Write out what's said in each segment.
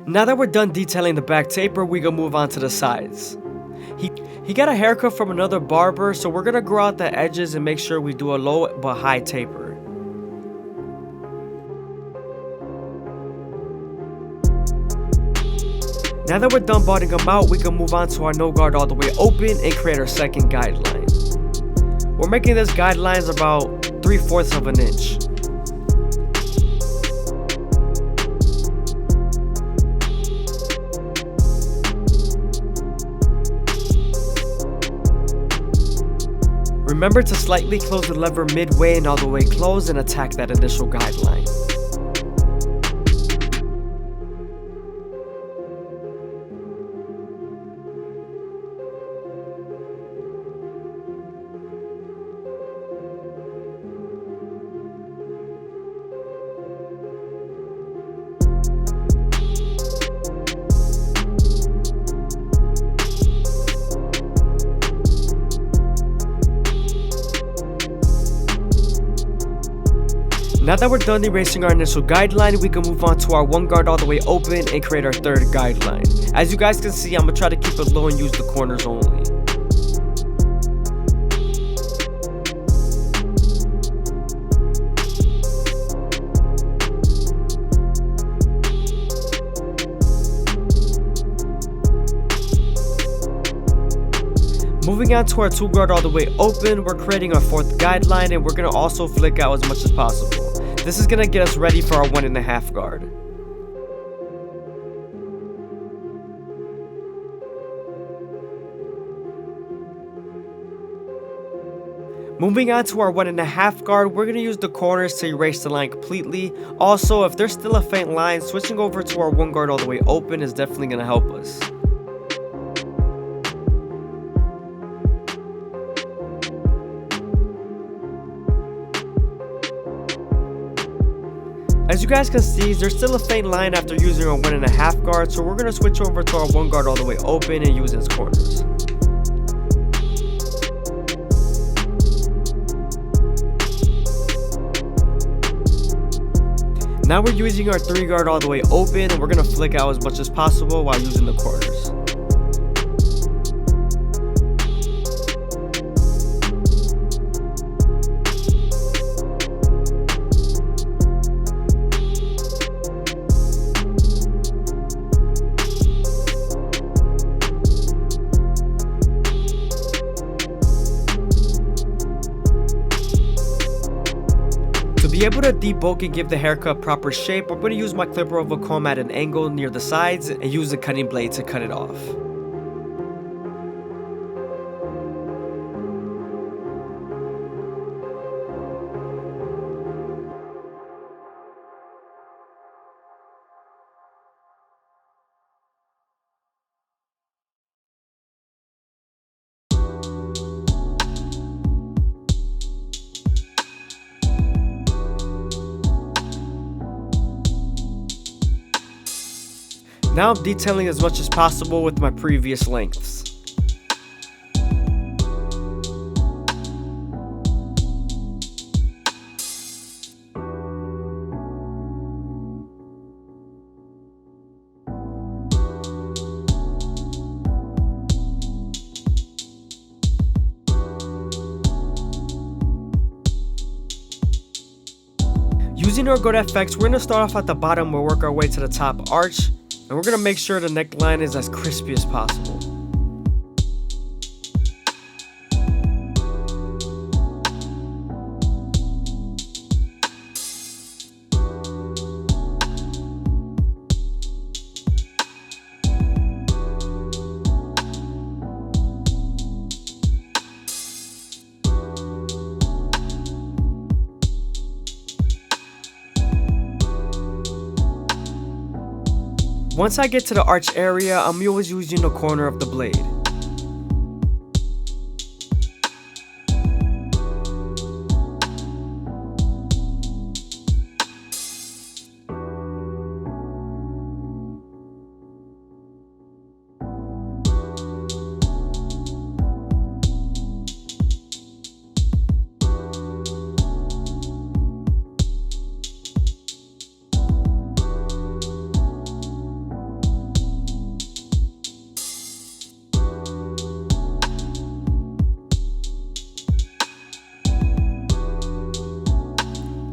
Now that we're done detailing the back taper, we gonna move on to the sides. He got a haircut from another barber, so we're gonna grow out the edges and make sure we do a low but high taper. Now that we're done balding them out, we can move on to our no guard all the way open and create our second guideline. We're making this guidelines about 3/4 of an inch. Remember to slightly close the lever midway and all the way close and attack that initial guideline. Now that we're done erasing our initial guideline, we can move on to our one guard all the way open and create our third guideline. As you guys can see, I'm gonna try to keep it low and use the corners only. Moving on to our two guard all the way open, we're creating our fourth guideline and we're gonna also flick out as much as possible. This is gonna get us ready for our 1.5 guard. Moving on to our 1.5 guard, we're gonna use the corners to erase the line completely. Also, if there's still a faint line, switching over to our one guard all the way open is definitely gonna help us. As you guys can see, there's still a faint line after using our 1.5 guard, so we're going to switch over to our one guard all the way open and use its corners. Now we're using our 3 guard all the way open and we're going to flick out as much as possible while using the corners. To be able to debulk and give the haircut proper shape, I'm going to use my clipper of a comb at an angle near the sides and use the cutting blade to cut it off. Now I'm detailing as much as possible with my previous lengths. Using our Good FX, we're going to start off at the bottom, we'll work our way to the top arch. And we're going to make sure the neckline is as crispy as possible. Once I get to the arch area, I'm always using the corner of the blade.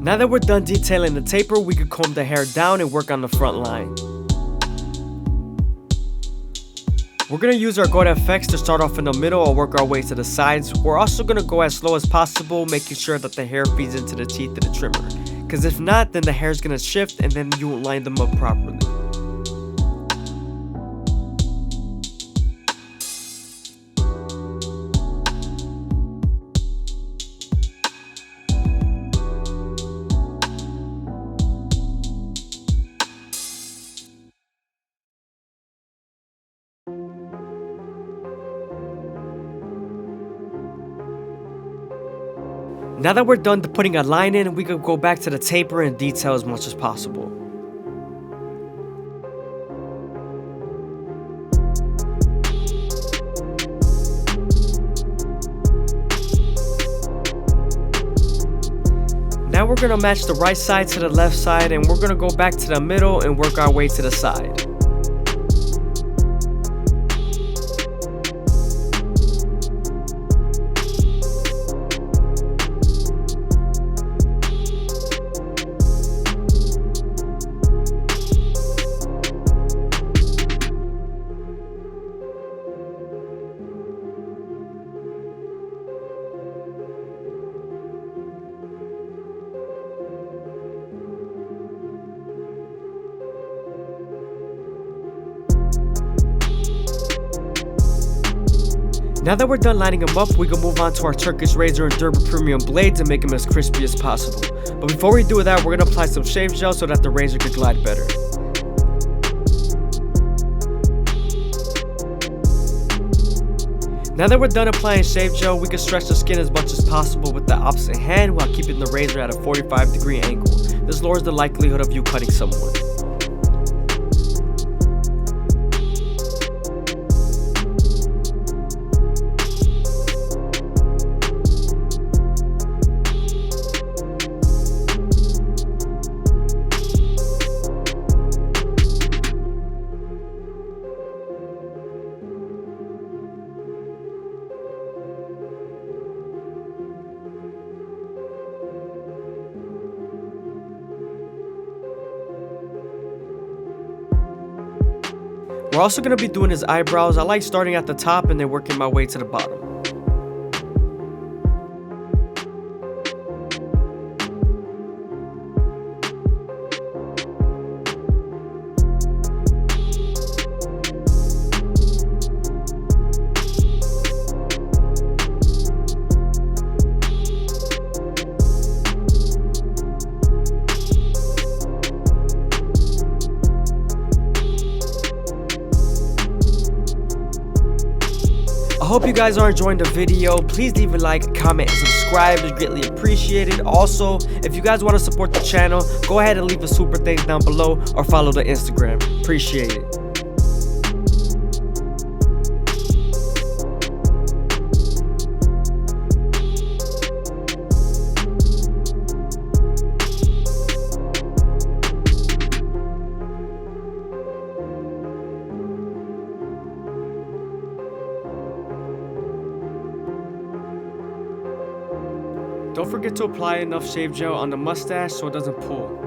Now that we're done detailing the taper, we could comb the hair down and work on the front line. We're going to use our Gold FX to start off in the middle and work our way to the sides. We're also going to go as slow as possible, making sure that the hair feeds into the teeth of the trimmer. Because if not, then the hair is going to shift and then you won't line them up properly. Now that we're done putting a line in, we could go back to the taper and detail as much as possible. Now we're going to match the right side to the left side, and we're going to go back to the middle and work our way to the side. Now that we're done lining them up, we can move on to our Turkish razor and Durban premium blades and make them as crispy as possible. But before we do that, we're going to apply some shave gel so that the razor can glide better. Now that we're done applying shave gel, we can stretch the skin as much as possible with the opposite hand while keeping the razor at a 45-degree angle. This lowers the likelihood of you cutting someone. We're also going to be doing his eyebrows. I like starting at the top and then working my way to the bottom. I hope you guys are enjoying the video. Please leave a like, comment, and subscribe. It's greatly appreciated. Also, if you guys want to support the channel, go ahead and leave a super thanks down below or follow the Instagram. Appreciate it. Don't forget to apply enough shave gel on the mustache so it doesn't pull.